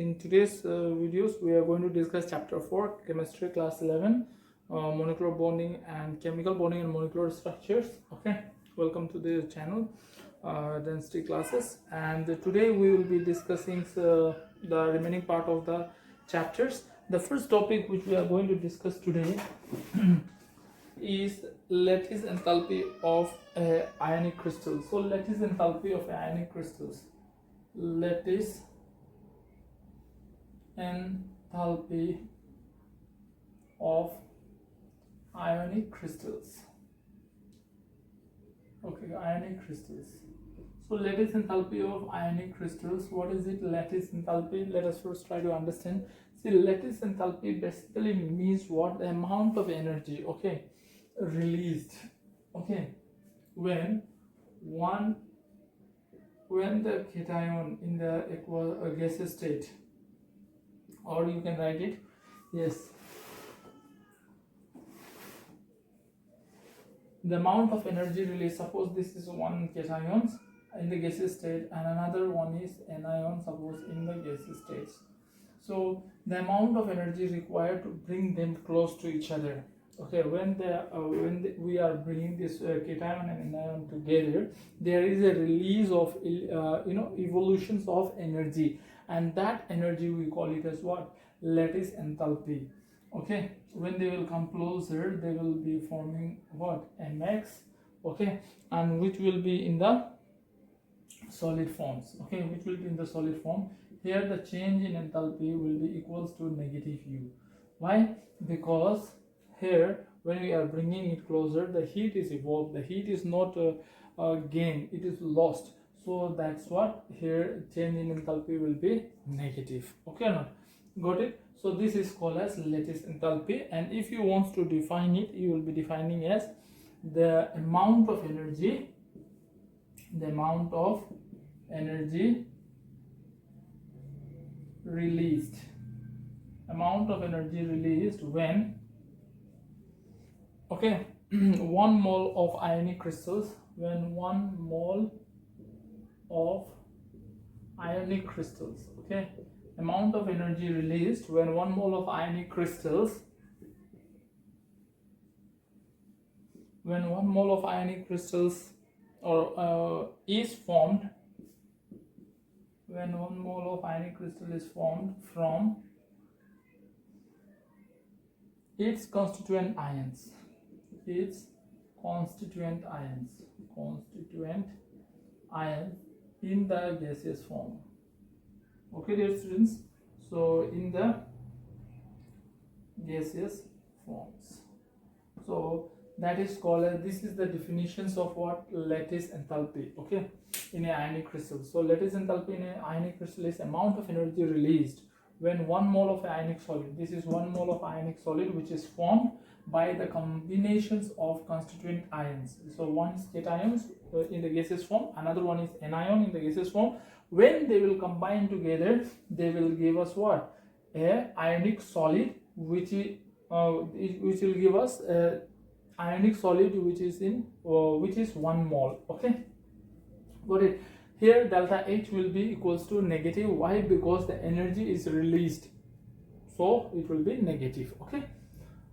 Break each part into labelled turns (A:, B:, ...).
A: in today's videos we are going to discuss chapter 4 chemistry class 11 molecular bonding and chemical bonding and molecular structures. Okay, welcome to the channel density classes, and today we will be discussing the remaining part of the chapters. The first topic which we are going to discuss today is lattice enthalpy of ionic crystals. So lattice enthalpy of ionic crystals. Lattice enthalpy of ionic crystals. Okay, ionic crystals. So lattice enthalpy of ionic crystals. What is it? Lattice enthalpy. Let us first try to understand. See, lattice enthalpy basically means what? The amount of energy, okay, released, okay, when the cation in the gaseous state, or you can write it, yes, the amount of energy released. Suppose this is one cations in the gaseous state and another one is anion, suppose in the gaseous states. So the amount of energy required to bring them close to each other. Okay, when we are bringing this cation and anion together, there is a release of evolutions of energy, and that energy we call it as what? Lattice enthalpy. Okay, when they will come closer, they will be forming what? Mx. Okay, and which will be in the solid forms. Okay, which will be in the solid form. Here the change in enthalpy will be equals to negative U. Why? Because here when we are bringing it closer, the heat is evolved. The heat is not gained, it is lost. So that's what here change in enthalpy will be negative. Okay or not? Got it? So this is called as lattice enthalpy, and if you want to define it, you will be defining as the amount of energy released when, okay, 1 mole of ionic crystals, when 1 mole of ionic crystals, okay, amount of energy released when 1 mole of ionic crystals, when 1 mole of ionic crystals is formed, when 1 mole of ionic crystal is formed from its constituent ions in the gaseous form. Okay, dear students, so in the gaseous forms. So that is called as, this is the definitions of what? Lattice enthalpy, okay, in a ionic crystal. So lattice enthalpy in a ionic crystal is amount of energy released when 1 mole of ionic solid, this is 1 mole of ionic solid which is formed by the combinations of constituent ions. So one is cations in the gaseous form, another one is anion in the gaseous form. When they will combine together, they will give us what? A ionic solid, which will give us a ionic solid which is 1 mole. Okay, got it? Here delta H will be equals to negative. Why? Because the energy is released, so it will be negative. Okay,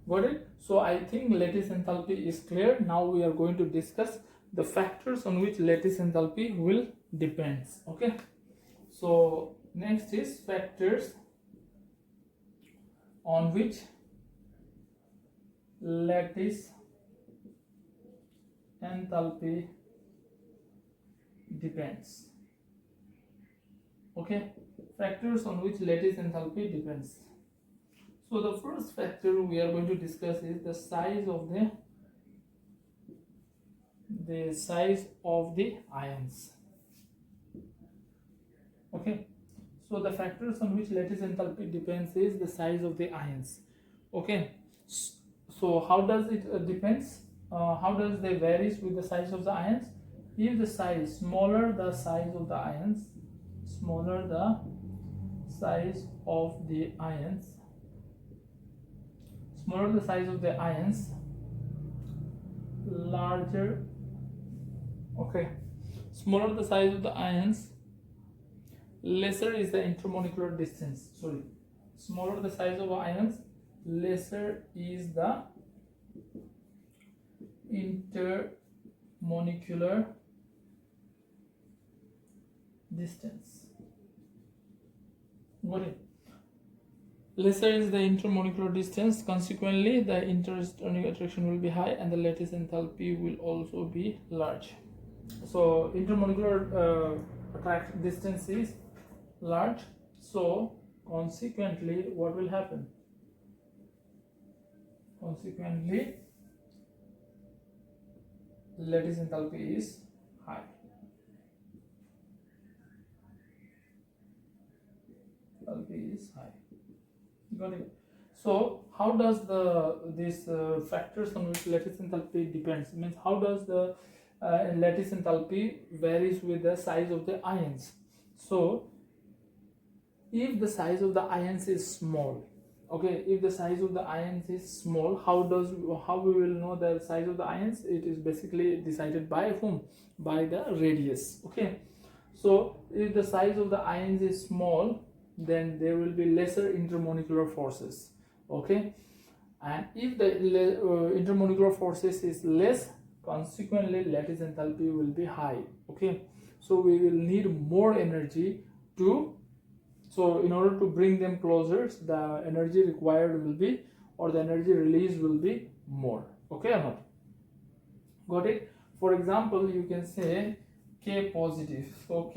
A: got it? So I think lattice enthalpy is clear. Now we are going to discuss the factors on which lattice enthalpy will depends. Okay, so next is factors on which lattice enthalpy depends. Okay, factors on which lattice enthalpy depends. So the first factor we are going to discuss is the size of the ions. Okay, so the factors on which lattice enthalpy depends is the size of the ions. Okay, so how does it depends? How does they varies with the size of the ions? If the size, smaller the size of the ions, larger, okay, smaller the size of the ions, lesser is the intermolecular distance. Sorry, smaller the size of ions, lesser is the intermolecular distance. Got it? Lesser is the intermolecular distance, consequently the interstellar attraction will be high and the lattice enthalpy will also be large. So intermolecular attraction distance is large, so consequently what will happen? Consequently lattice enthalpy is high. Enthalpy is high. Got it? So how does these factors on which lattice enthalpy depends, means how does the lattice enthalpy varies with the size of the ions? So if the size of the ions is small, okay, if the size of the ions is small, how we will know the size of the ions? It is basically decided by whom? By the radius. Okay, so if the size of the ions is small, then there will be lesser intermolecular forces. Okay, and if the intermolecular forces is less, consequently lattice enthalpy will be high. Okay, so we will need more energy to, so in order to bring them closer, the energy required will be, or the energy released will be more. Okay or not? Got it? For example, you can say K positive. So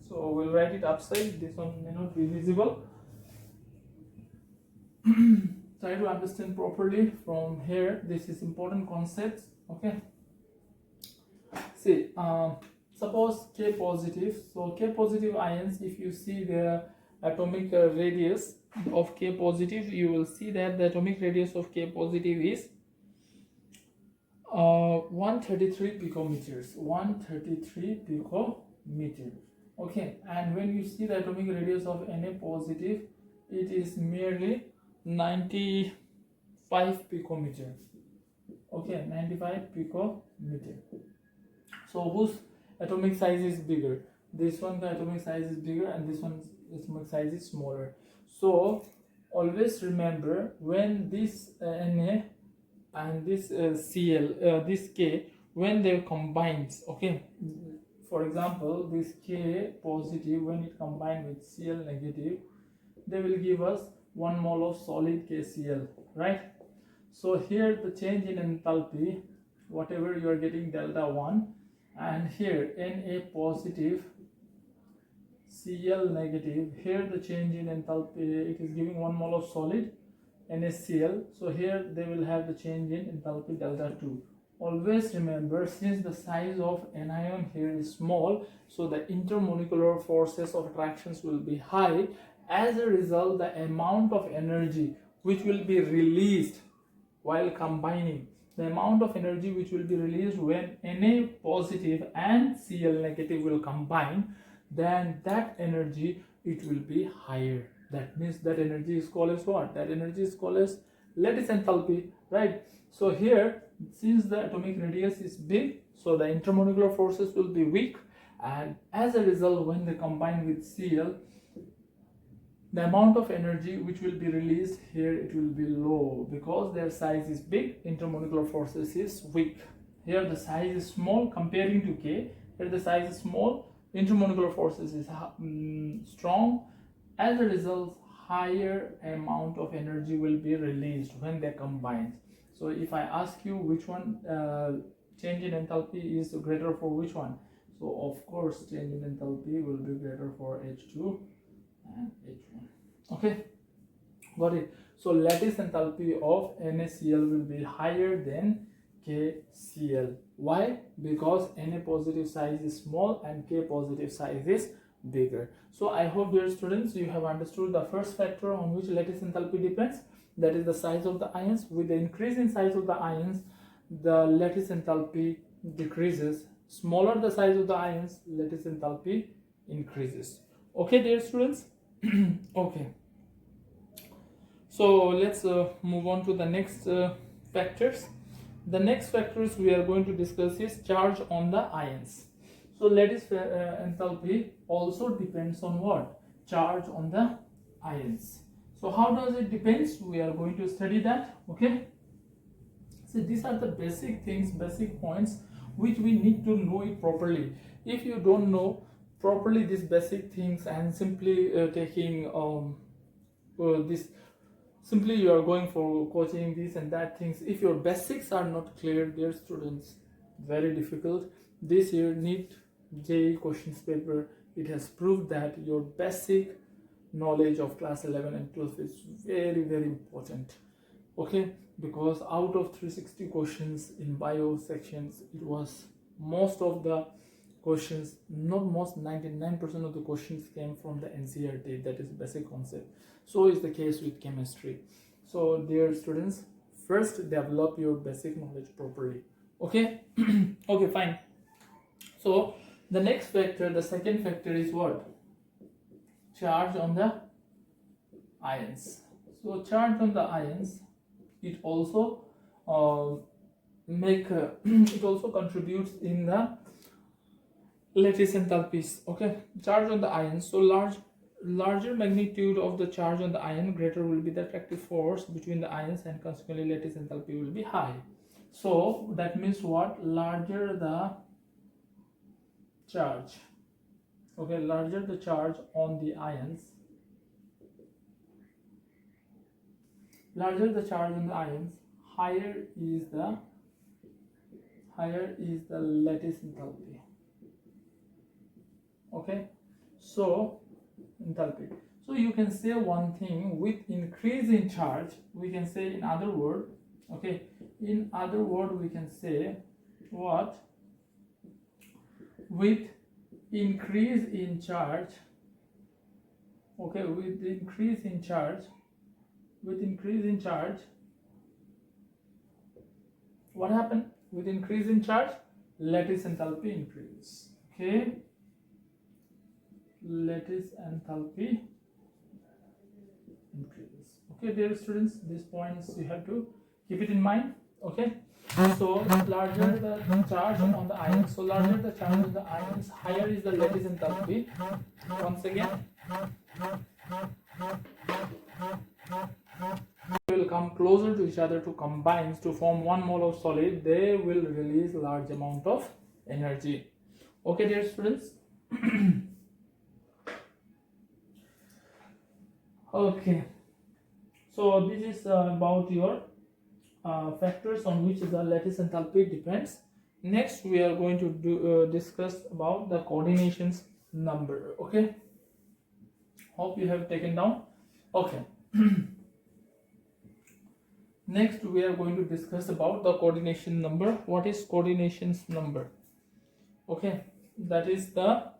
A: so we'll write it upside, this one may not be visible. Try to understand properly from here, this is important concepts. Okay, see, suppose K positive, so K positive ions, if you see the atomic radius of K positive, you will see that the atomic radius of K positive is 133 picometers. 133 picometers. Okay, and when you see the atomic radius of Na positive, it is merely 95 picometer. Okay, 95 picometer. So whose atomic size is bigger? This one, the atomic size is bigger, and this one's atomic size is smaller. So always remember, when this Na and this Cl, this K, when they combines, okay, for example, this K positive, when it combined with Cl negative, they will give us 1 mole of solid KCl, right? So here the change in enthalpy, whatever you are getting delta 1, and here Na positive Cl negative, here the change in enthalpy, it is giving 1 mole of solid NaCl, so here they will have the change in enthalpy delta 2. Always remember, since the size of anion here is small, so the intermolecular forces of attractions will be high. As a result, the amount of energy which will be released while combining, the amount of energy which will be released when Na positive and Cl negative will combine, then that energy, it will be higher. That means that energy is called as what? That energy is called as lattice enthalpy, right? So here, since the atomic radius is big, so the intermolecular forces will be weak, and as a result, when they combine with Cl, the amount of energy which will be released here, it will be low, because their size is big, intermolecular forces is weak. Here the size is small comparing to K, here the size is small, intermolecular forces is strong. As a result, higher amount of energy will be released when they combine. So if I ask you which one change in enthalpy is greater for which one, so of course change in enthalpy will be greater for H2 and H1. Okay, got it? So lattice enthalpy of NaCl will be higher than KCl. Why? Because Na positive size is small and K positive size is bigger. So I hope, dear students, you have understood the first factor on which lattice enthalpy depends, that is the size of the ions. With the increase in size of the ions, the lattice enthalpy decreases. Smaller the size of the ions, lattice enthalpy increases. Okay, dear students? Okay, so let's move on to the next factors. The next factors we are going to discuss is charge on the ions. So lattice enthalpy also depends on what? Charge on the ions. So how does it depends? We are going to study that. Okay, so these are the basic things, basic points which we need to know it properly. If you don't know properly these basic things and simply taking this, simply you are going for coaching this and that things, if your basics are not clear, dear students, very difficult. This year NEET JEE questions paper, it has proved that your basic knowledge of class 11 and 12 is very very important. Okay, because out of 360 questions in bio sections, it was most of the questions, not most, 99% of the questions came from the NCERT, that is basic concept. So is the case with chemistry. So dear students, first develop your basic knowledge properly. Okay. Okay, fine. So the next factor, the second factor is what? Charge on the ions. So charge on the ions, it also it also contributes in the lattice enthalpies. Okay, charge on the ions. So larger magnitude of the charge on the ion, greater will be the attractive force between the ions, and consequently lattice enthalpy will be high. So that means what? Larger the charge, okay, larger the charge on the ions, larger the charge on the ions, higher is the lattice enthalpy. Okay, so enthalpy. So you can say one thing, with increase in charge, we can say, in other word, okay, in other word we can say what? With increase in charge, okay, with increase in charge, what happened? With increase in charge, lattice enthalpy increase. Okay, lattice enthalpy increase. Okay, dear students, these points you have to keep it in mind. Okay, so larger the charge on the ions, so larger the charge on the ions, higher is the lattice enthalpy. Once again, will come closer to each other to combine to form 1 mole of solid, they will release large amount of energy. Okay, dear students. Okay, so this is about your factors on which the lattice enthalpy depends. Next we are going to discuss about the coordinations number. Okay, hope you have taken down. Okay. Next we are going to discuss about the coordination number. What is coordinations number? Okay, that is the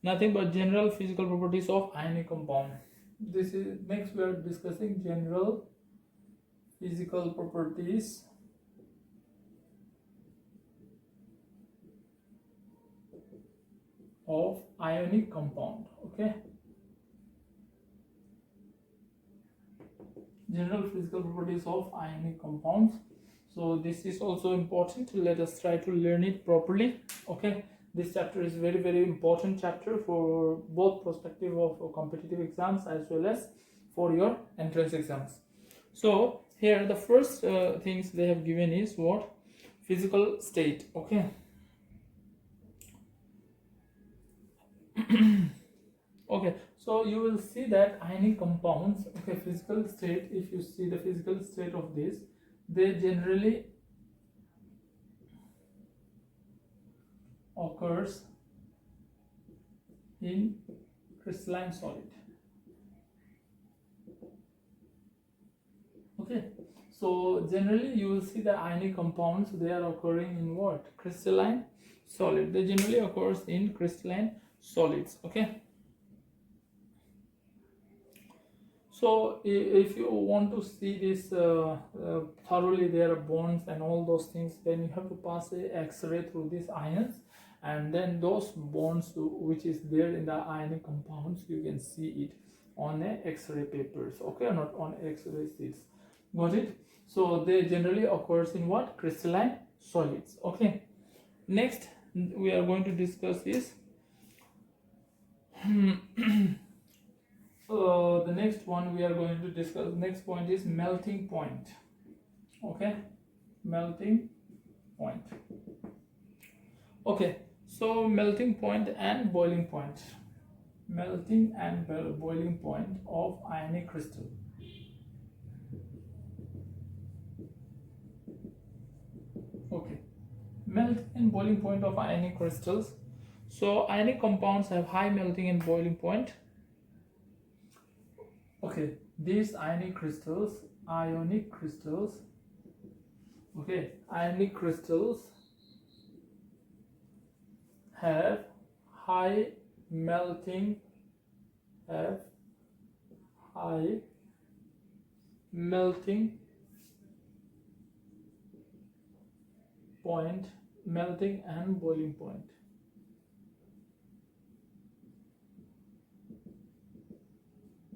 A: nothing but general physical properties of ionic compound. This is next we are discussing general physical properties of ionic compound. Okay, general physical properties of ionic compounds. So this is also important. Let us try to learn it properly. Okay, this chapter is very very important chapter for both perspective of competitive exams as well as for your entrance exams. So here the first things they have given is what? Physical state. Okay. Okay, so you will see that ionic compounds, okay, physical state, if you see the physical state of this, they generally occurs in crystalline solid. Okay, so generally you will see the ionic compounds, they are occurring in what? Crystalline solid. They generally occurs in crystalline solids. Okay, so if you want to see this thoroughly, there are bonds and all those things, then you have to pass a X-ray through these ions, and then those bonds which is there in the ionic compounds, you can see it on a X-ray papers. Okay, not on X-ray sheets. Got it? So they generally occurs in what? Crystalline solids. Okay, next we are going to discuss is the next one we are going to discuss. Next point is melting point. Okay, melting point. Okay, so melting point and boiling point. Melting and boiling point of ionic crystal. Okay, melting and boiling point of ionic crystals. So ionic compounds have high melting and boiling point. Okay, these ionic crystals, okay, ionic crystals have high melting, point, melting and boiling point.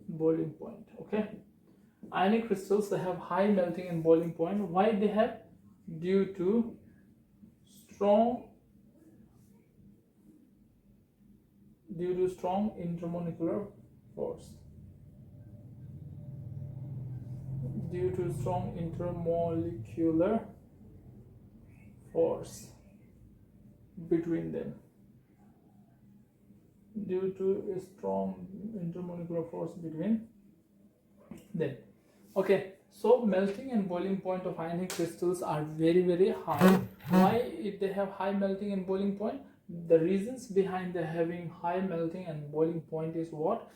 A: Boiling point. Okay, ionic crystals, they have high melting and boiling point. Why they have? Due to strong intermolecular force. Due to strong intermolecular force between them. Due to a strong intermolecular force between them. Okay, so melting and boiling point of ionic crystals are very, very high. Why they have high melting and boiling point? The reasons behind the having high melting and boiling point is what?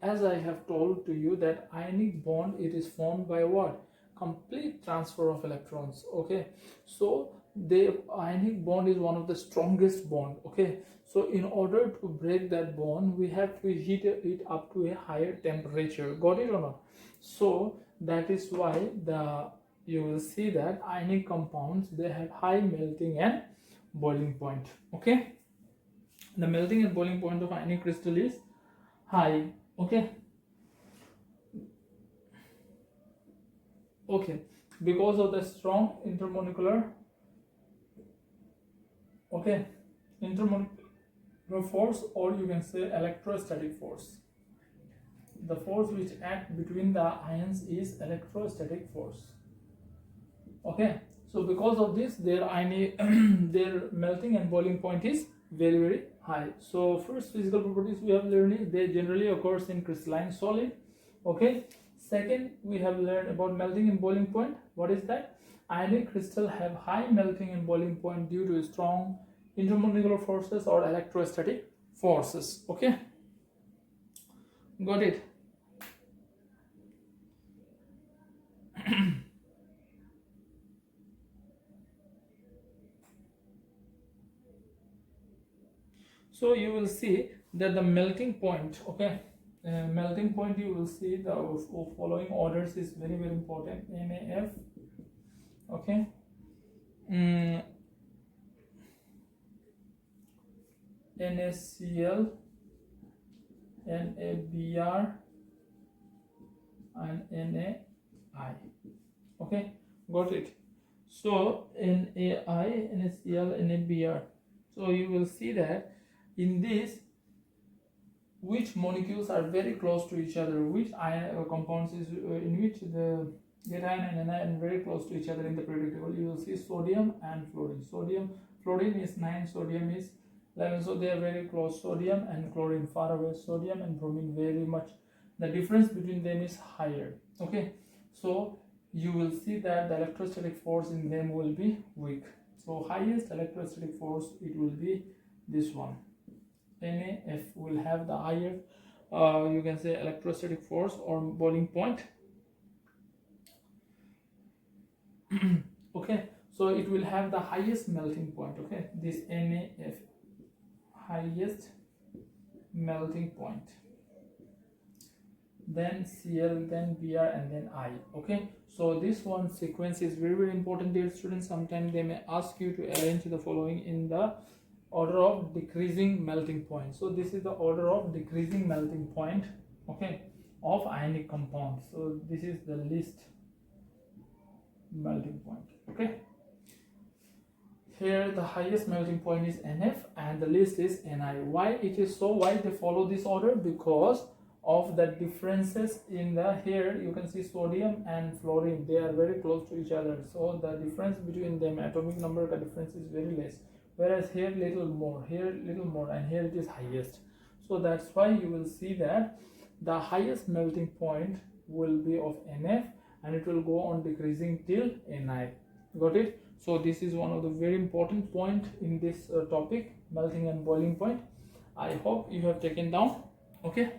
A: As I have told to you, that ionic bond, it is formed by what? Complete transfer of electrons. Okay, so the ionic bond is one of the strongest bond. Okay, so in order to break that bond, we have to heat it up to a higher temperature. Got it or not? So that is why you will see that ionic compounds, they have high melting and boiling point. Okay, the melting and boiling point of ionic crystal is high. Okay, because of the strong intermolecular force, or you can say electrostatic force. The force which acts between the ions is electrostatic force. Okay, so because of this, their melting and boiling point is very, very high. So first physical properties we have learned is they generally occurs in crystalline solid. Okay, second we have learned about melting and boiling point. What is that? Ionic crystal have high melting and boiling point due to strong intermolecular forces or electrostatic forces. Okay, got it? So you will see that the melting point, melting point, you will see the following orders is very, very important. NaF, okay, NaCl, NaBr, and NaI. Okay, got it? So NaI, NaCl, NaBr. So you will see that in this, which molecules are very close to each other, which compounds is in which the cation and anion very close to each other in the periodic table. You will see sodium and fluorine. Fluorine is 9, sodium is 11, so they are very close. Sodium and chlorine far away, sodium and bromine very much, the difference between them is higher. Okay, so you will see that the electrostatic force in them will be weak. So highest electrostatic force, it will be this one. NaF will have the higher you can say electrostatic force or boiling point. Okay, so it will have the highest melting point. Okay, this NaF, highest melting point, then Cl, then Br, and then I. Okay, so this one sequence is very, very important, dear students. Sometimes they may ask you to arrange the following in the order of decreasing melting point. So this is the order of decreasing melting point, okay, of ionic compounds. So this is the least melting point. Okay, here the highest melting point is NF and the least is Ni. Why it is so? Why they follow this order? Because of the differences in the, here you can see sodium and fluorine, they are very close to each other, so the difference between them, atomic number difference is very less, whereas here little more, here little more, and here it is highest. So that's why you will see that the highest melting point will be of NF and it will go on decreasing till Ni. Got it? So this is one of the very important point in this topic, melting and boiling point. I hope you have taken down. Okay,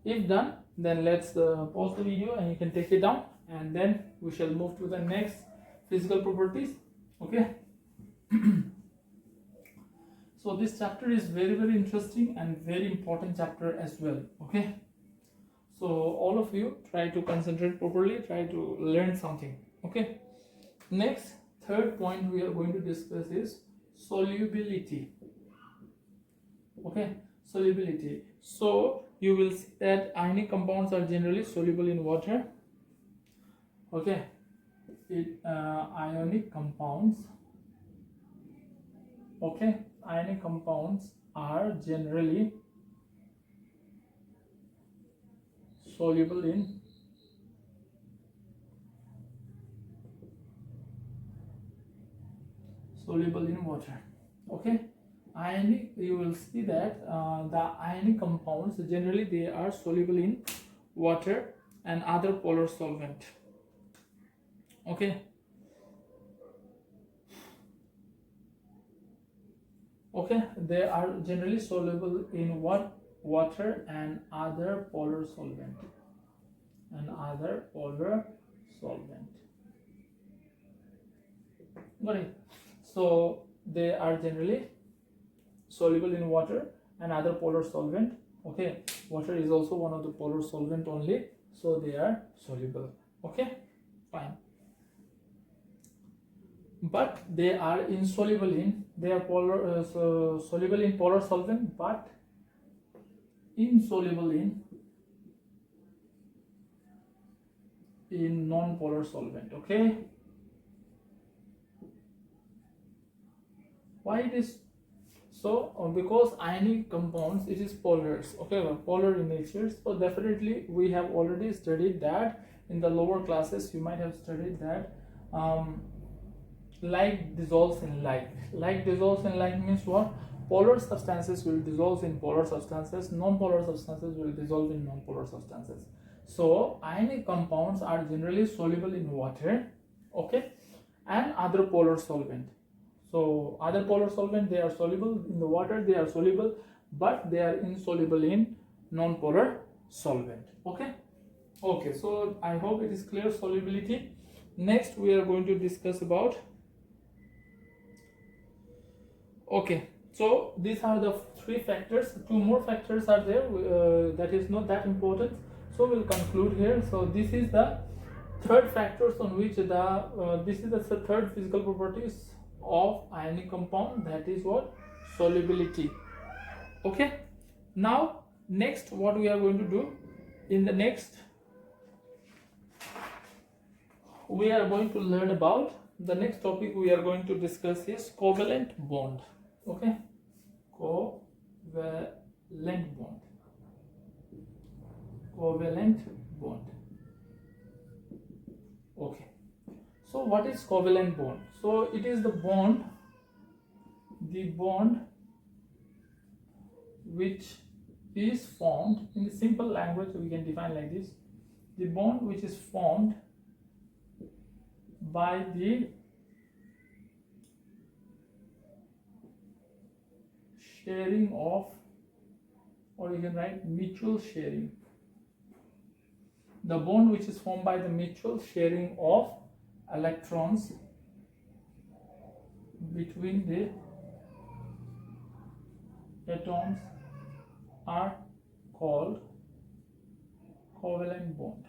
A: if done, then let's pause the video and you can take it down, and then we shall move to the next physical properties. Okay. So this chapter is very interesting and very important chapter as well. Okay, so all of you try to concentrate properly, try to learn something. Okay, next, third point we are going to discuss is solubility. Okay, solubility. So you will see that ionic compounds are generally soluble in water. Okay, ionic compounds, okay, ionic compounds are generally soluble in water. Okay, ionic, you will see that the ionic compounds generally they are soluble in water and other polar solvent. Okay, okay, they are generally soluble in what? Water and other polar solvent, got it? So they are generally soluble in water and other polar solvent. Okay, water is also one of the polar solvent only, so they are soluble. Okay, fine. But they are insoluble in, they are soluble in polar solvent but insoluble in non-polar solvent. Okay, why it is so? Because ionic compounds, it is polars. Okay, polar in nature, so definitely we have already studied that in the lower classes. You might have studied that like dissolves in like. Like dissolves in like means what? Polar substances will dissolve in polar substances, non-polar substances will dissolve in non-polar substances. So ionic compounds are generally soluble in water, okay, and other polar solvent. So other polar solvent, they are soluble in the water, they are soluble, but they are insoluble in non-polar solvent. Okay, okay, so I hope it is clear, solubility. Next we are going to discuss about, okay, so these are the three factors. Two more factors are there, that is not that important, so we'll conclude here. So this is the third factors on which the this is the third physical properties of ionic compound, that is what? Solubility. Okay, now next what we are going to do in the next, we are going to learn about the next topic we are going to discuss is covalent bond. Okay, covalent bond. Okay, so what is covalent bond? So it is the bond which is formed, in the simple language we can define like this: the bond which is formed by the sharing of, or you can write mutual sharing, the bond which is formed by the mutual sharing of electrons between the atoms are called covalent bond.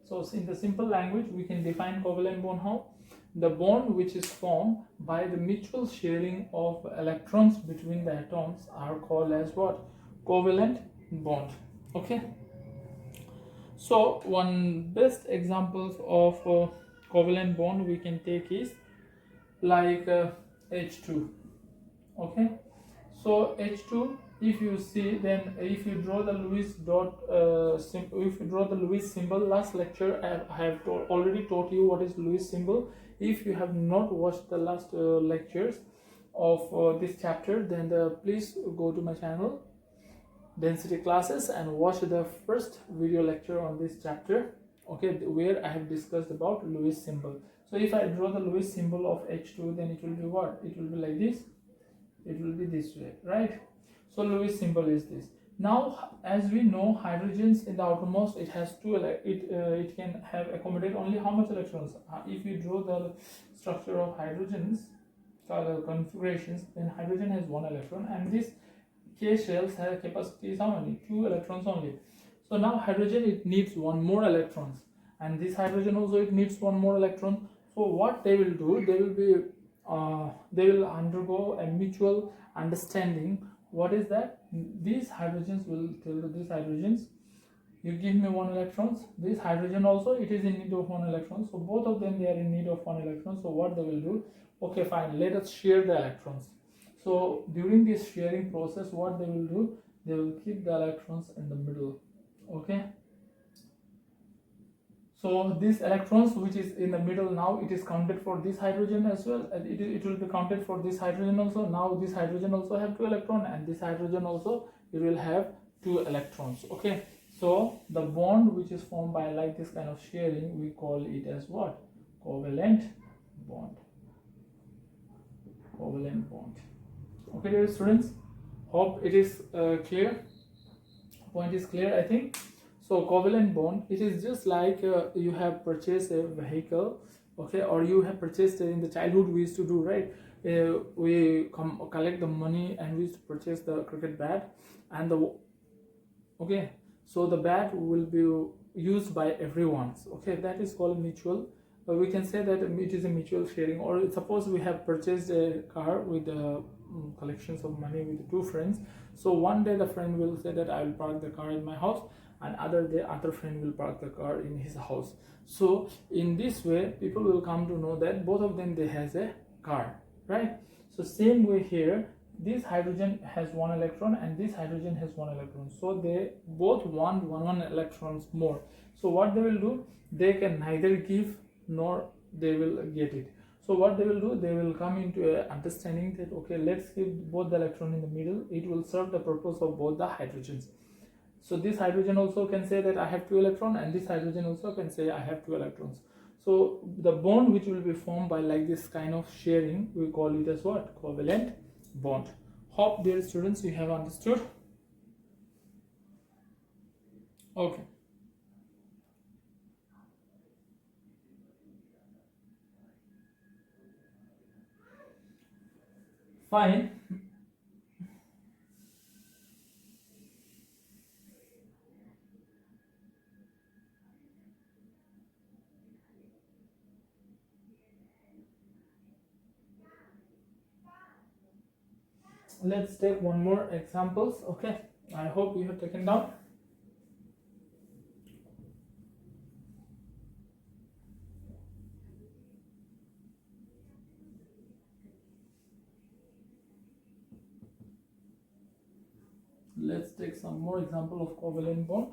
A: So in the simple language we can define covalent bond how? The bond which is formed by the mutual sharing of electrons between the atoms are called as what? Covalent bond. Okay, so one best examples of covalent bond we can take is like H2. Okay, so H2, if you see, then if you draw the Lewis dot if you draw the Lewis symbol, last lecture I have already taught you what is Lewis symbol. If you have not watched the last lectures of this chapter, then please go to my channel density classes and watch the first video lecture on this chapter, okay, where I have discussed about Lewis symbol. So if I draw the Lewis symbol of H2, then it will be what? It will be like this. It will be this way, right? So Lewis symbol is this. Now, as we know, hydrogens in the outermost, it has two. It can have accommodate only how much electrons? If you draw the structure of hydrogens configurations, then hydrogen has 1 electron, and this K shells have capacity is how many? 2 electrons only. So now hydrogen, it needs 1 more electrons, and this hydrogen also it needs 1 more electron. So what they will do, they will undergo a mutual understanding. What is that? These hydrogens will tell these hydrogens, you give me 1 electrons. This hydrogen also, it is in need of 1 electron. So both of them, they are in need of 1 electron. So what they will do? Okay, fine. Let us share the electrons. So during this sharing process, what they will do? They will keep the electrons in the middle. Okay. So these electrons which is in the middle, now it is counted for this hydrogen as well, and it will be counted for this hydrogen also. Now this hydrogen also have 2 electrons, and this hydrogen also it will have 2 electrons. Okay, so the bond which is formed by like this kind of sharing, we call it as what? Covalent bond. Covalent bond. Okay, dear students, hope it is clear. Point is clear, I think. So covalent bond, it is just like you have purchased a vehicle, okay, or you have purchased in the childhood we used to do, right? We collect the money and we used to purchase the cricket bat, and okay, so the bat will be used by everyone. Okay, that is called mutual. We can say that it is a mutual sharing. Or suppose we have purchased a car with collections of money with 2 friends. So one day the friend will say that I will park the car in my house, and other day other friend will park the car in his house. So in this way people will come to know that both of them they has a car, right? So same way here, this hydrogen has 1 electron and this hydrogen has 1 electron, so they both want 1 electrons more. So what they will do, they can neither give nor they will get it. So what they will do, they will come into a understanding that okay, let's keep both the electron in the middle, it will serve the purpose of both the hydrogens. So this hydrogen also can say that I have 2 electrons, and this hydrogen also can say I have 2 electrons. So the bond which will be formed by like this kind of sharing, we call it as what? Covalent bond. Hope, dear students, you have understood. Okay. Fine. Let's take one more examples. Okay, I hope you have taken down. Let's take some more example of covalent bond.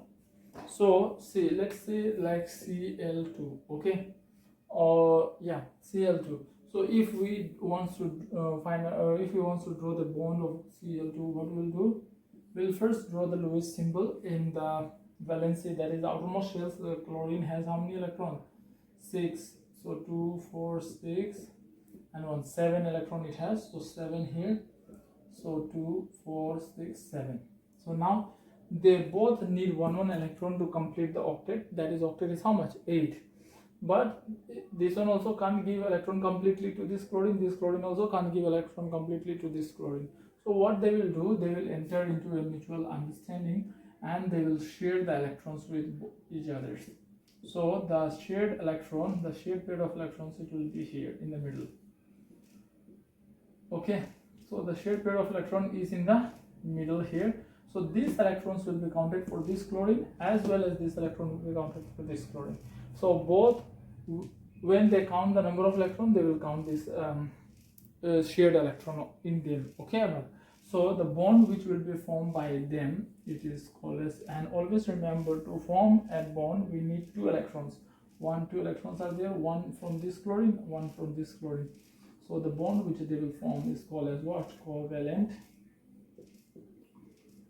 A: So see, let's say like Cl2, okay, or yeah, Cl2. So if we want to if we want to draw the bond of Cl2, what we'll do, we'll first draw the Lewis symbol in the valency, that is the outermost shells. The chlorine has how many electrons? 6. So 2, 4, 6, and 1, 7 electron it has. So 7 here. So 2, 4, 6, 7. So now they both need 1 electron to complete the octet. That is, octet is how much? 8. But this one also can't give electron completely to this chlorine. This chlorine also can't give electron completely to this chlorine. So what they will do, they will enter into a mutual understanding and they will share the electrons with each other. So the shared electron, the shared pair of electrons, it will be here in the middle. Okay, so the shared pair of electron is in the middle here. So these electrons will be counted for this chlorine, as well as this electron will be counted for this chlorine. So both when they count the number of electrons, they will count this shared electron in them. Okay, so the bond which will be formed by them, it is called as, and always remember, to form a bond we need 2 electrons. Two electrons are there, one from this chlorine, one from this chlorine. So the bond which they will form is called as what? Covalent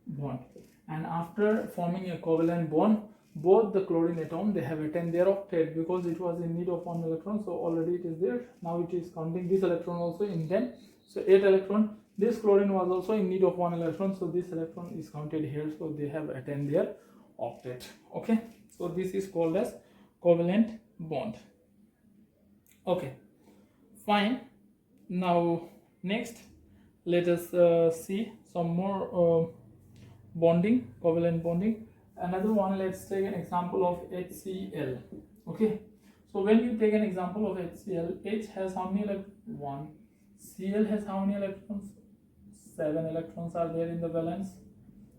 A: bond. And after forming a covalent bond, both the chlorine atom, they have attained their octet, because it was in need of 1 electron, so already it is there. Now it is counting this electron also in them, so 8 electron. This chlorine was also in need of 1 electron, so this electron is counted here, so they have attained their octet. Okay, so this is called as covalent bond. Okay, fine. Now next, let us see some more bonding, covalent bonding. Another one, let's take an example of HCl. Okay, so when you take an example of HCl, H has how many electrons? 1. Cl has how many electrons? 7 electrons are there in the valence.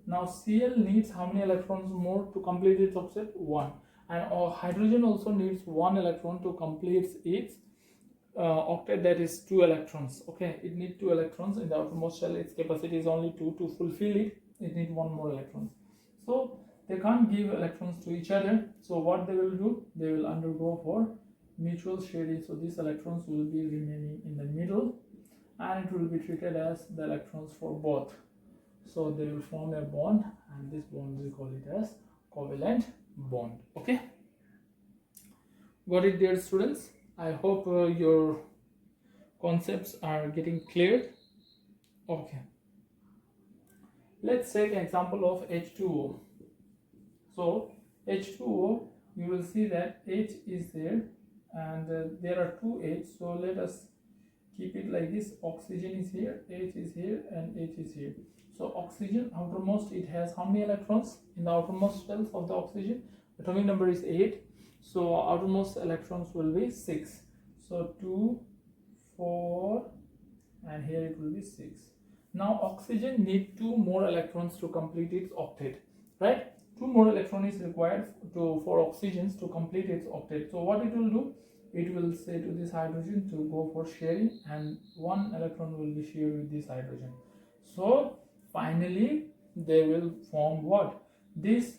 A: Now Cl needs how many electrons more to complete its octet? 1. And hydrogen also needs 1 electron to complete its octet, that is 2 electrons. Okay, it needs 2 electrons in the outermost shell. Its capacity is only 2. To fulfill it, it needs 1 more electrons. So they can't give electrons to each other, so what they will do, they will undergo for mutual sharing. So these electrons will be remaining in the middle, and it will be treated as the electrons for both. So they will form a bond, and this bond we call it as covalent bond. Okay, got it, dear students? I hope your concepts are getting clear. Okay, let's take an example of H2O. So H2O, you will see that H is there, and there are 2 H. So let us keep it like this. Oxygen is here, H is here, and H is here. So oxygen, outermost, it has how many electrons in the outermost shells of the oxygen? Atomic number is 8. So outermost electrons will be 6. So 2, 4, and here it will be 6. Now oxygen need 2 more electrons to complete its octet, right? 2 more electrons is required for oxygens to complete its octet. So what it will do, it will say to this hydrogen to go for sharing, and 1 electron will be shared with this hydrogen. So finally they will form what? These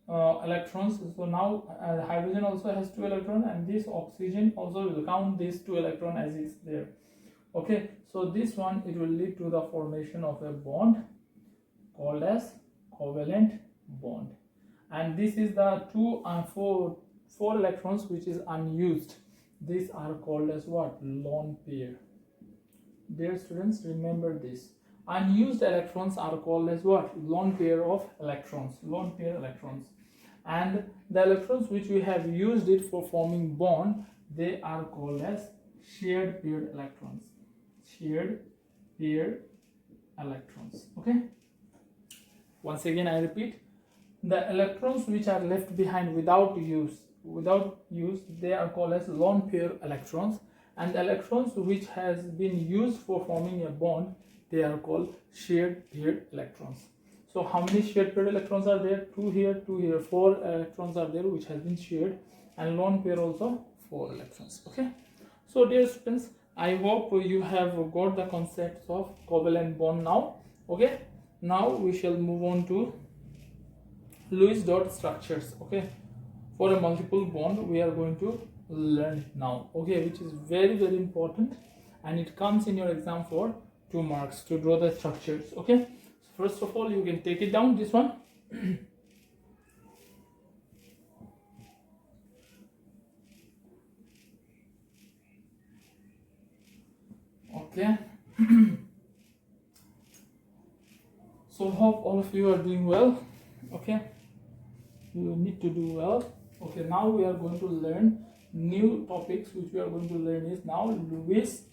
A: electrons. So now hydrogen also has 2 electrons, and this oxygen also will count these 2 electrons as is there. Okay, so this one, it will lead to the formation of a bond called as covalent bond. And this is the 2 and 4 electrons which is unused. These are called as what? Lone pair. Dear students, remember this. Unused electrons are called as what? Lone pair of electrons. Lone pair electrons. And the electrons which we have used it for forming bond, they are called as shared paired electrons. Shared paired electrons. Okay. Once again, I repeat. The electrons which are left behind without use, they are called as lone pair electrons, and the electrons which has been used for forming a bond, they are called shared paired electrons. So how many shared paired electrons are there? 2 here, 2 here. 4 electrons are there which has been shared, and lone pair also 4 electrons. Okay. So dear students, I hope you have got the concepts of covalent bond now. Okay. Now we shall move on to Lewis dot structures. Okay, for a multiple bond we are going to learn now. Okay, which is very important, and it comes in your exam for 2 marks to draw the structures. Okay, so first of all, you can take it down, this one. Okay. So hope all of you are doing well. Okay, you need to do well. Okay, now we are going to learn new topics. Which we are going to learn is now Lewis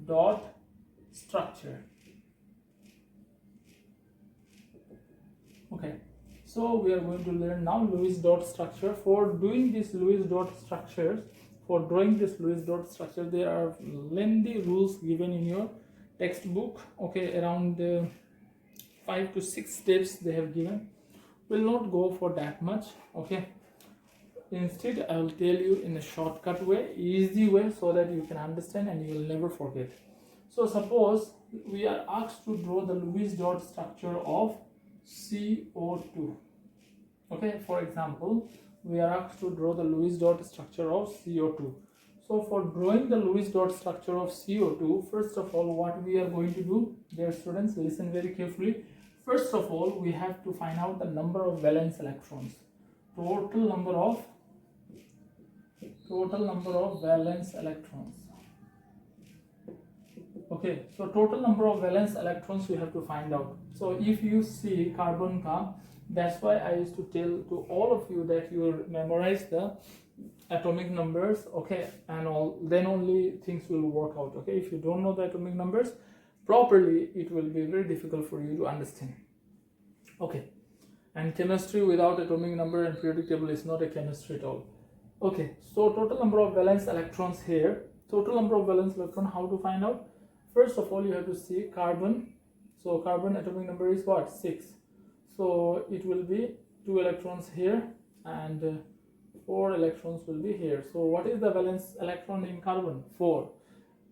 A: dot structure. Okay, so we are going to learn now Lewis dot structure. For doing this Lewis dot structures, for drawing this Lewis dot structure, there are lengthy rules given in your textbook. Okay, around 5 to 6 steps they have given. Will not go for that much. Okay, Instead, I will tell you in a shortcut way, easy way, so that you can understand and you will never forget. So suppose we are asked to draw the Lewis dot structure of CO2. Okay, for example, we are asked to draw the Lewis dot structure of CO2. So for drawing the Lewis dot structure of CO2, first of all, what we are going to do, dear students, listen very carefully. First of all, we have to find out the number of valence electrons. Total number of valence electrons. Okay, so total number of valence electrons we have to find out. So if you see carbon ka, that's why I used to tell to all of you that you memorize the atomic numbers, okay, and all, then only things will work out. Okay, if you don't know the atomic numbers properly, it will be very difficult for you to understand. Okay, and chemistry without atomic number and periodic table is not a chemistry at all. Okay, so total number of valence electrons here. Total number of valence electron, how to find out? First of all, you have to see carbon. So carbon atomic number is what? 6. So it will be 2 electrons here and 4 electrons will be here. So what is the valence electron in carbon? 4.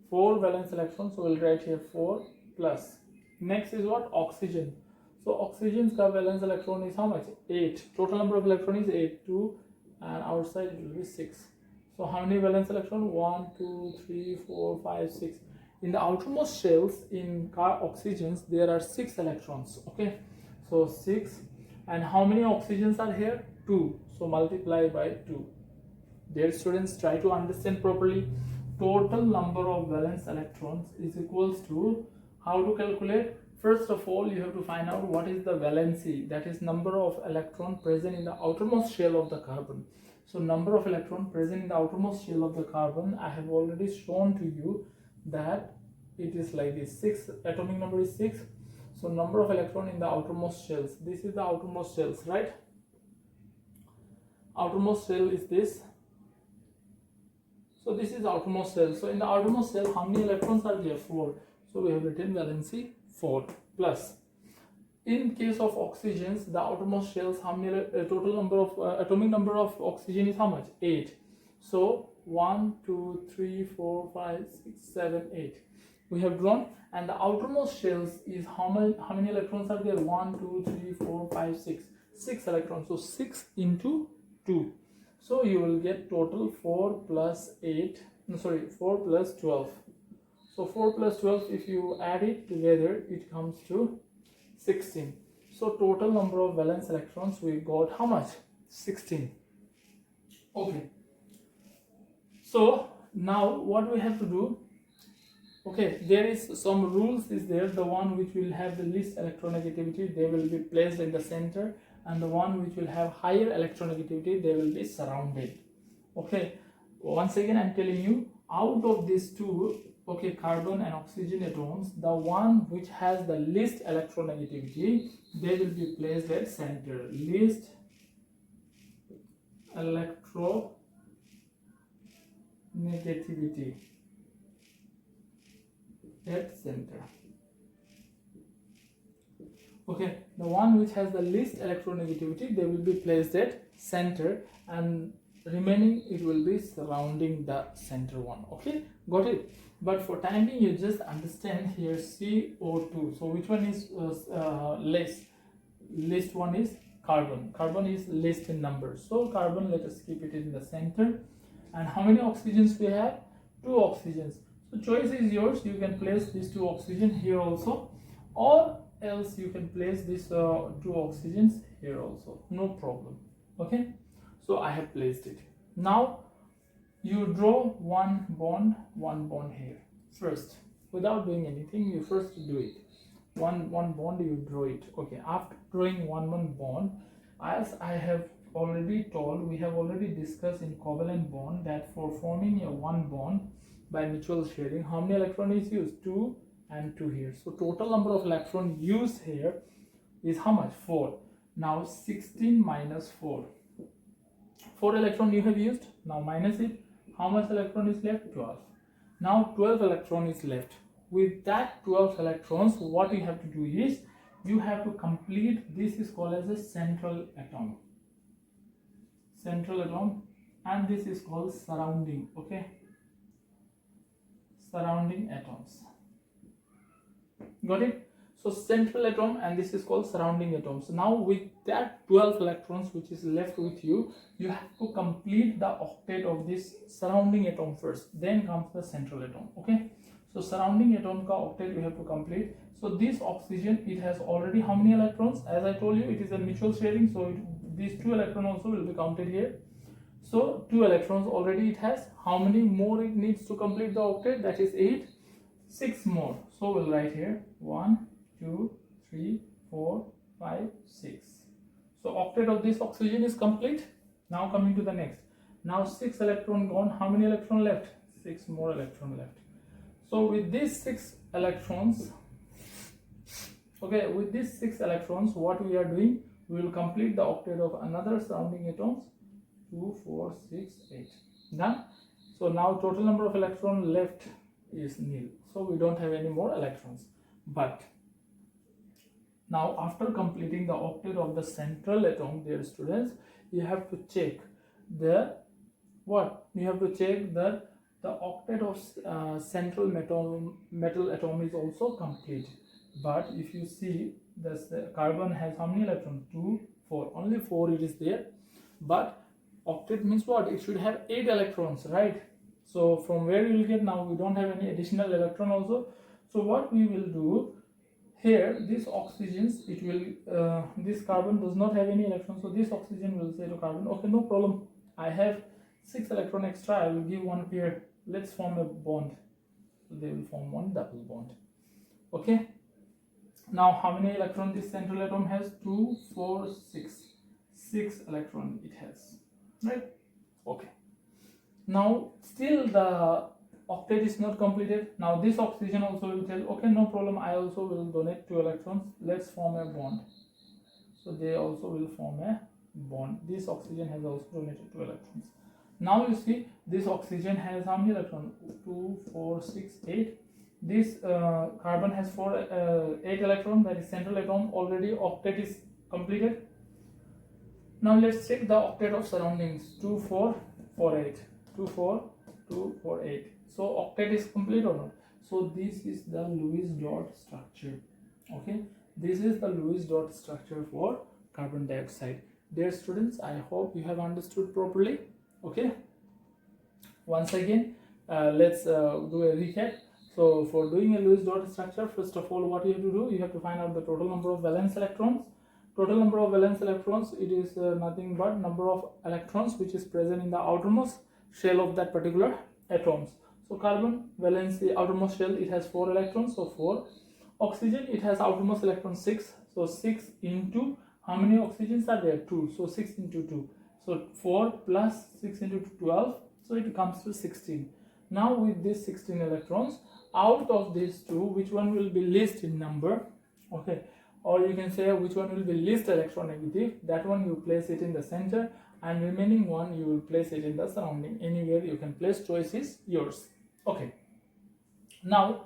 A: 4 valence electrons, so we'll write here 4 plus. Next is what? Oxygen. So oxygen's valence electron is how much? 8. Total number of electron is 8. 2 and outside it will be 6. So how many valence electron? 1, 2, 3, 4, 5, 6. In the outermost shells in oxygens there are 6 electrons. Okay, so 6. And how many oxygens are here? 2. So multiply by 2. Dear students, try to understand properly. Total number of valence electrons is equals to, how to calculate? First of all, you have to find out what is the valency, that is number of electron present in the outermost shell of the carbon. So number of electron present in the outermost shell of the carbon, I have already shown to you that it is like this. 6, atomic number is 6. So number of electron in the outermost shells, this is the outermost shells, right? Outermost shell is this. So this is outermost shell. So in the outermost shell, how many electrons are there? 4. So we have written valency 4 plus. In case of oxygens, the outermost shells, how many total number of atomic number of oxygen is how much? 8. So 1, 2, 3, 4, 5, 6, 7, 8. We have drawn, and the outermost shells is how many electrons are there? 1, 2, 3, 4, 5, 6. 6 electrons. So 6 into 2. So you will get total 4 plus 8. No, sorry, 4 plus 12. So 4 plus 12, if you add it together, it comes to 16. So total number of valence electrons we got how much? 16. Okay. So now what we have to do? Okay, there is some rules is there. The one which will have the least electronegativity, they will be placed in the center, and the one which will have higher electronegativity, they will be surrounded. Okay, once again I'm telling you, out of these two, okay, carbon and oxygen atoms, the one which has the least electronegativity, they will be placed at center. Least electronegativity at center. Okay, the one which has the least electronegativity, they will be placed at center, and remaining it will be surrounding the center one. Okay, got it? But for time being, you just understand here CO2. So which one is less? Least one is carbon. Carbon is least in number. So carbon, let us keep it in the center. And how many oxygens we have? 2 oxygens. So choice is yours. You can place these 2 oxygen here also, or else you can place these 2 oxygens here also. No problem. Okay. So I have placed it. Now you draw one bond here. First, without doing anything, you first do it. One bond, you draw it. Okay. After drawing one bond, as I have already told, we have already discussed in covalent bond that for forming a one bond by mutual sharing, how many electron is used? 2 and 2 here. So total number of electron used here is how much? 4. Now 16 minus 4. 4 electron you have used. Now minus it. How much electron is left? 12. Now 12 electron is left. With that 12 electrons, what you have to do is, you have to complete, this is called as a central atom. central atom, and this is called surrounding. Okay, surrounding atoms. Got it? So central atom, and this is called surrounding atoms. Now with that 12 electrons which is left with you, you have to complete the octet of this surrounding atom first, then comes the central atom. Okay, so surrounding atom ka octet you have to complete. So this oxygen, it has already how many electrons? As I told you, it is a mutual sharing, so these 2 electrons also will be counted here. So 2 electrons already it has. How many more it needs to complete the octet? That is 8. 6 more. So we'll write here 1, 2, 3, 4, 5, 6. So octet of this oxygen is complete. Now coming to the next. Now 6 electron gone. How many electron left? 6 more electron left. So with these 6 electrons, okay, with these 6 electrons, what we are doing, we will complete the octet of another surrounding atoms. 2, 4, 6, 8. Done. So now total number of electrons left is nil. So we don't have any more electrons. But now after completing the octet of the central atom, dear students, you have to check the what? You have to check that the octet of central metal atom is also complete. But if you see, the carbon has how many electrons? 2, 4. Only 4 it is there. But octet means what? It should have 8 electrons, right? So from where you will get, now we don't have any additional electron also. So what we will do here, this oxygens, it will this carbon does not have any electrons, so this oxygen will say to carbon, okay, no problem, I have 6 electron extra, I will give one pair, let's form a bond. So they will form one double bond. Okay, now how many electrons this central atom has? 2, 4, 6. 6 electron it has, right? Okay, now still the octet is not completed. Now this oxygen also will tell, okay, no problem, I also will donate 2 electrons, let's form a bond. So they also will form a bond. This oxygen has also donated 2 electrons. Now you see, this oxygen has how many electrons? 2, 4, 6, 8. This carbon has 8 electrons, that is central atom, already octet is completed. Now let's check the octet of surroundings. 2, 4, 4, 8. 2, 4, 2, 4, 8. So octet is complete or not? So this is the Lewis dot structure. Okay, this is the Lewis dot structure for carbon dioxide. Dear students, I hope you have understood properly. Okay, once again, let's do a recap. So for doing a Lewis dot structure, first of all, what you have to do, you have to find out the total number of valence electrons. Total number of valence electrons, it is nothing but number of electrons which is present in the outermost shell of that particular atoms. So carbon valence, the outermost shell, it has 4 electrons, so 4. Oxygen, it has outermost electron 6, so 6 into how many oxygens are there? 2, so 6 into 2. So 4 plus 6 into 12, so it comes to 16. Now with these 16 electrons, out of these 2, which one will be least in number? Okay, or you can say which one will be least electronegative, that one you place it in the center, and remaining one you will place it in the surrounding. Anywhere you can place, choice is yours. Okay, now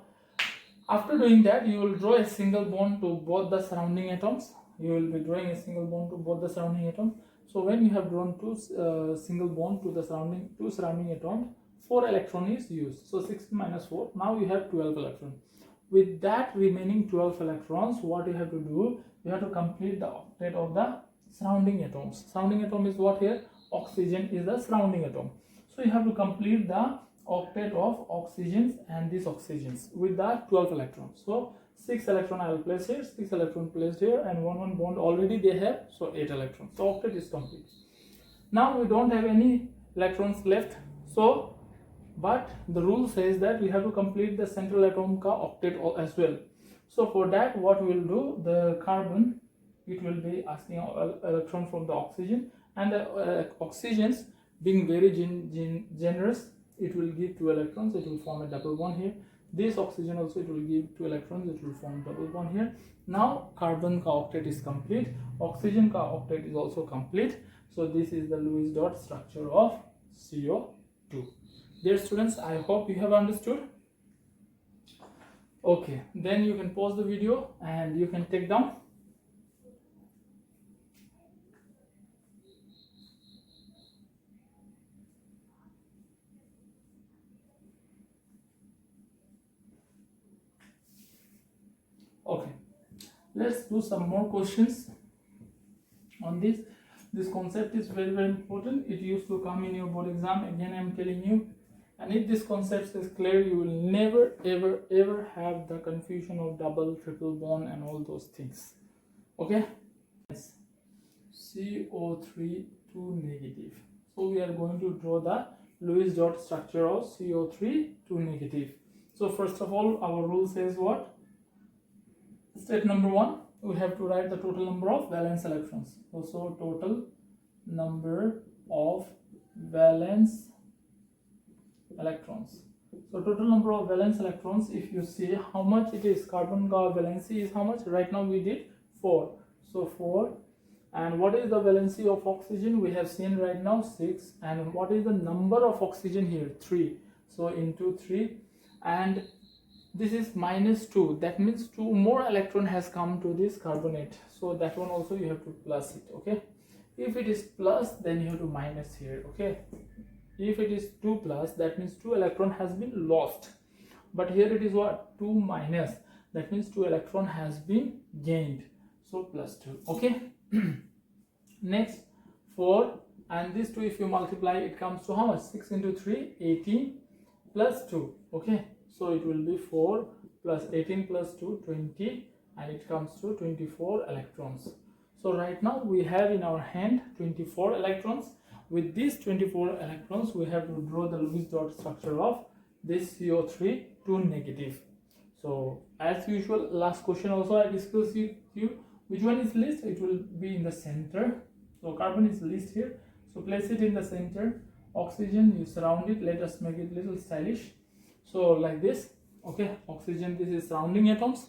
A: after doing that, you will draw a single bond to both the surrounding atoms. You will be drawing a single bond to both the surrounding atoms. So when you have drawn single bond to the surrounding atoms, 4 electron is used. So 16 minus 4, now you have 12 electrons. With that remaining 12 electrons, what you have to do, you have to complete the octet of the surrounding atoms. Surrounding atom is what here? Oxygen is the surrounding atom. So you have to complete the octet of oxygens and these oxygens with the 12 electrons. So 6 electron I will place here, 6 electron placed here, and 1 bond already they have, so 8 electrons. So octet is complete. Now we don't have any electrons left, so but the rule says that we have to complete the central atom ka octet as well. So for that, what we will do, the carbon, it will be asking electron from the oxygen, and the oxygens being very generous, it will give 2 electrons, it will form a double bond here. This oxygen also, it will give 2 electrons, it will form double bond here. Now carbon ka octet is complete, oxygen ka octet is also complete. So this is the Lewis dot structure of CO2. Dear students, I hope you have understood. Okay, then you can pause the video and you can take down. let's do some more questions on this. This concept is very, very important. It used to come in your board exam. Again, I'm telling you, and if this concept is clear, you will never ever ever have the confusion of double, triple bond and all those things. Okay, CO3 2 negative. So we are going to draw the Lewis dot structure of CO3 2 negative. So first of all, our rule says what? Step number 1, we have to write the total number of valence electrons. Also total number of valence electrons. So total number of valence electrons, if you see how much it is, carbon valency is how much? Right now we did 4. So 4. And what is the valency of oxygen? We have seen right now 6. And what is the number of oxygen here? 3. So into 3. And this is -2. That means 2 more electron has come to this carbonate. So that one also you have to plus it. Okay. If it is plus, then you have to minus here. Okay. If it is 2 plus, that means 2 electron has been lost. But here it is what? 2 minus. That means 2 electron has been gained. So plus 2. Okay. Next 4, and this 2 if you multiply, it comes to how much? 6 into 3, 18 plus 2. Okay. So it will be 4 plus 18 plus 2, 20, and it comes to 24 electrons. So right now we have in our hand 24 electrons. With these 24 electrons, we have to draw the Lewis dot structure of this CO3 2 negative. So as usual, last question also I discussed with you. Which one is least? It will be in the center. So carbon is least here. So place it in the center. Oxygen, you surround it. Let us make it little stylish. So like this. Okay, oxygen, this is surrounding atoms.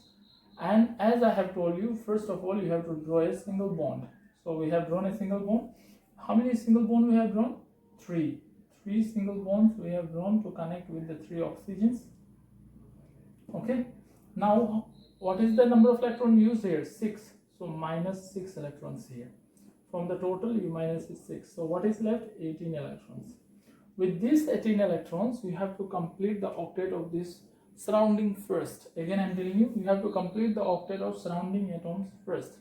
A: And as I have told you, first of all, you have to draw a single bond. So we have drawn a single bond. How many single bonds we have drawn? 3. 3 single bonds we have drawn to connect with the 3 oxygens. Okay. Now, what is the number of electrons used here? 6. So minus 6 electrons here. From the total, you minus 6. So what is left? 18 electrons. With these 18 electrons, you have to complete the octet of this surrounding first. Again, I am telling you, you have to complete the octet of surrounding atoms first.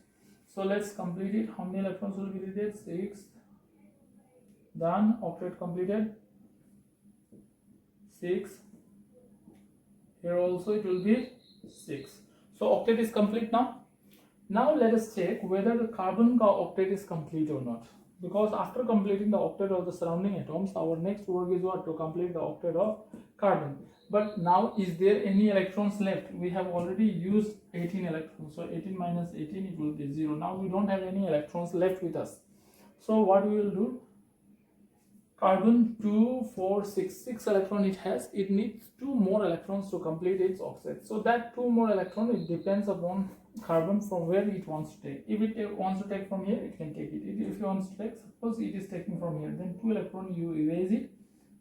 A: So let's complete it. How many electrons will be needed? 6. Done. Octet completed. 6. Here also it will be 6. So octet is complete now. Now let us check whether the carbon octet is complete or not. Because after completing the octet of the surrounding atoms, our next work is what? To complete the octet of carbon. But now, is there any electrons left? We have already used 18 electrons. So 18 minus 18, it will be 0. Now we don't have any electrons left with us. So what we will do? Carbon 2, 4, 6 electron it has. It needs 2 more electrons to complete its octet. So that 2 more electron, it depends upon carbon from where it wants to take. If it wants to take from here, it can take it. If it wants to take, suppose it is taking from here, then 2 electron you erase it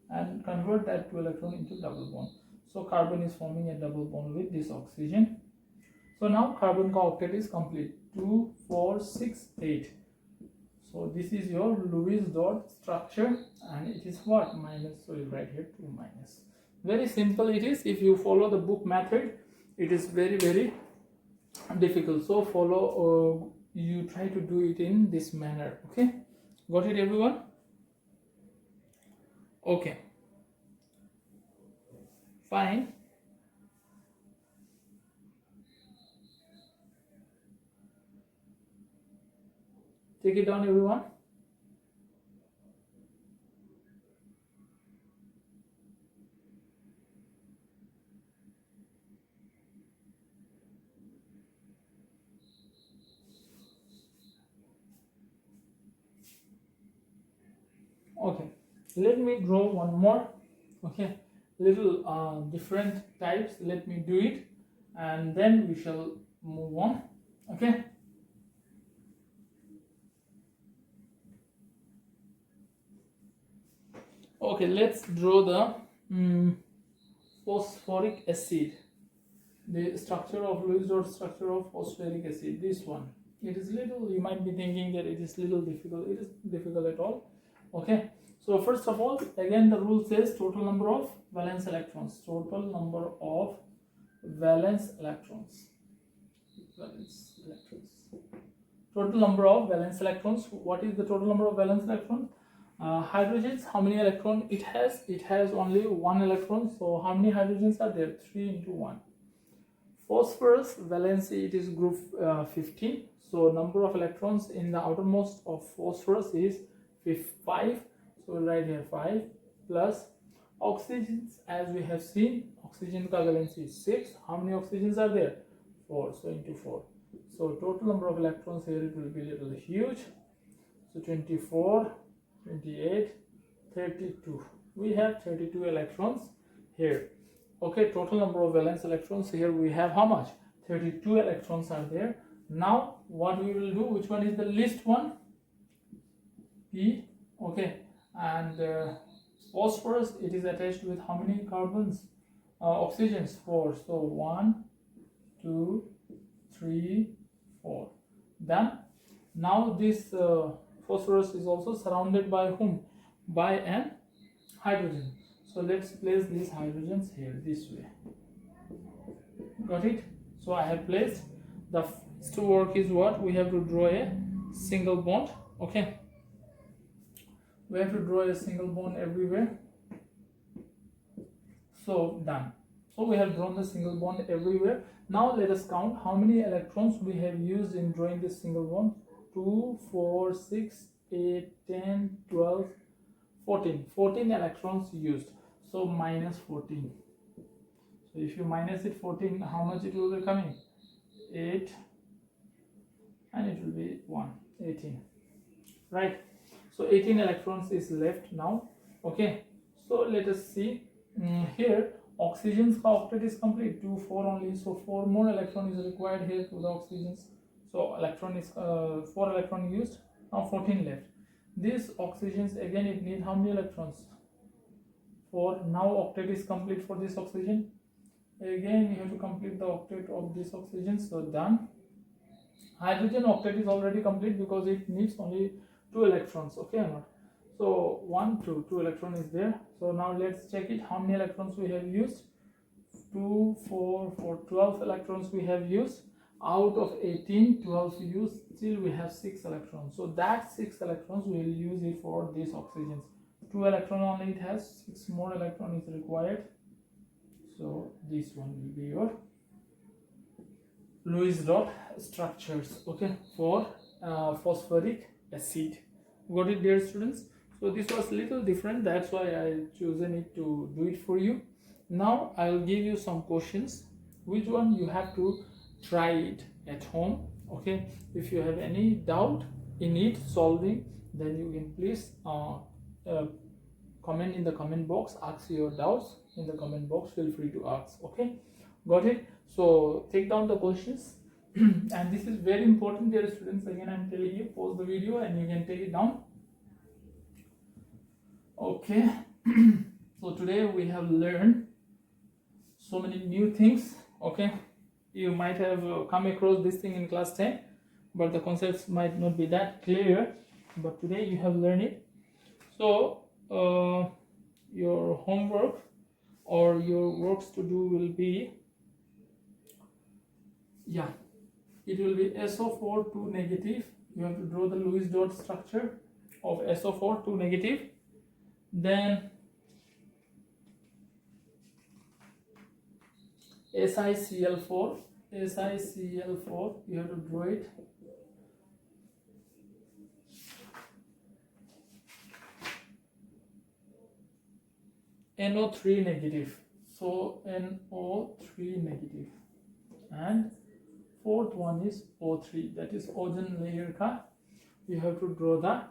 A: and convert that 2 electron into double bond. So carbon is forming a double bond with this oxygen. So now carbon octet is complete. 2, 4, 6, 8. So this is your Lewis dot structure, and it is what? Minus. So you write here 2 minus. Very simple it is. If you follow the book method, it is very, very difficult. So follow, you try to do it in this manner. Okay, got it everyone? Okay, fine. Take it down everyone. Okay, let me draw one more. Okay, little different types. Let me do it, and then we shall move on. Okay. Okay, let's draw the phosphoric acid. The structure of Lewis dot structure of phosphoric acid. This one. It is little. You might be thinking that it is little difficult. It is difficult at all. Okay. So first of all, again the rule says total number of valence electrons. Total number of valence electrons. valence electrons. Total number of valence electrons. What is the total number of valence electrons? Hydrogens, how many electrons it has? It has only one electron. So how many hydrogens are there? 3 into 1. Phosphorus valency, it is group 15. So number of electrons in the outermost of phosphorus is 5. So we'll write here 5 plus oxygens. As we have seen, oxygen ka valency is 6. How many oxygens are there? 4. So into 4. So total number of electrons here, it will be a little huge. So 24, 28, 32. We have 32 electrons here. Okay, total number of valence electrons here we have how much? 32 electrons are there. Now what we will do, which one is the least one? P. Okay, and phosphorus, it is attached with how many carbons? Oxygens, 4. So 1, 2, 3, 4. Done. Now this phosphorus is also surrounded by whom? By an hydrogen. So let's place these hydrogens here this way. Got it? So I have placed. The first work is what? We have to draw a single bond. Okay. We have to draw a single bond everywhere. So done. So we have drawn the single bond everywhere. Now let us count how many electrons we have used in drawing this single bond. 2, 4, 6, 8, 10, 12, 14. 14 electrons used. So minus 14. So if you minus it 14, how much it will be coming? 8, and it will be 1, 18. Right? So 18 electrons is left now. Okay. So let us see here. Oxygen's octet is complete. 2, 4 only. So 4 more electron is required here to the oxygens. So electron is 4 electron used. Now 14 left. This oxygens again, it needs how many electrons? 4. Now octet is complete for this oxygen. Again you have to complete the octet of this oxygen. So done. Hydrogen octet is already complete because it needs only 2 electrons. Okay or not? So 1, 2, 2 electron is there. So now let's check it. How many electrons we have used? 2, 4, 4, 12 electrons we have used. Out of 18, 12 used. Still we have 6 electrons. So that 6 electrons we will use it for these oxygens. 2 electron only it has. 6 more electron is required. So this one will be your Lewis dot structures. Okay, for phosphoric acid. Got it, dear students? So this was little different, that's why I chosen it to do it for you. Now I will give you some questions. Which one you have to try it at home. Okay, if you have any doubt in it solving, then you can please comment in the comment box. Ask your doubts in the comment box. Feel free to ask. Okay, got it? So take down the questions. And this is very important, dear students. Again, I'm telling you, pause the video and you can take it down. Okay. So today we have learned so many new things. Okay, you might have come across this thing in class 10, but the concepts might not be that clear, but today you have learned it. So your homework or your works to do will be, yeah, it will be SO4 2 negative. You have to draw the Lewis dot structure of SO4 2 negative. Then SiCl4, you have to draw it. NO3 negative, so NO3 negative, and fourth one is O3, that is ozone layer ka. You have to draw the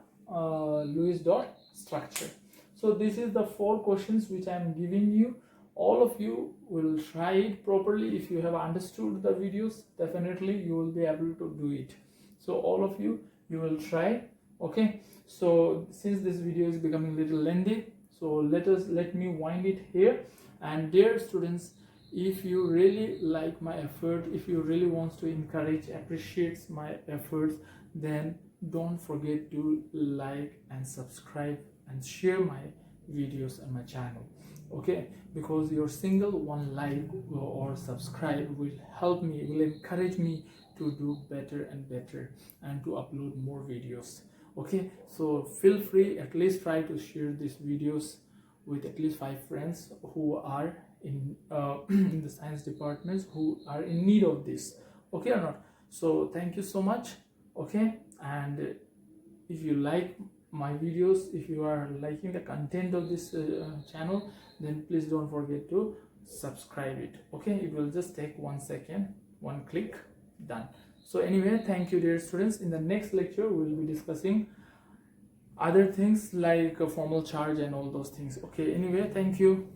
A: Lewis dot structure. So this is the 4 questions which I am giving you. All of you will try it properly. If you have understood the videos, definitely you will be able to do it. So all of you will try. Okay, so since this video is becoming a little lengthy, so let me wind it here. And dear students, if you really like my effort, if you really want to encourage, appreciates my efforts, then don't forget to like and subscribe and share my videos on my channel. Okay, because your single one like or subscribe will help me, will encourage me to do better and better and to upload more videos. Okay, so feel free, at least try to share these videos with at least 5 friends who are in in the science departments, who are in need of this. Okay or not? So thank you so much. Okay, and if you like my videos, if you are liking the content of this channel, then please don't forget to subscribe it. Okay, it will just take 1 second, 1 click, done. So anyway, thank you dear students. In the next lecture we will be discussing other things like a formal charge and all those things. Okay, anyway, thank you.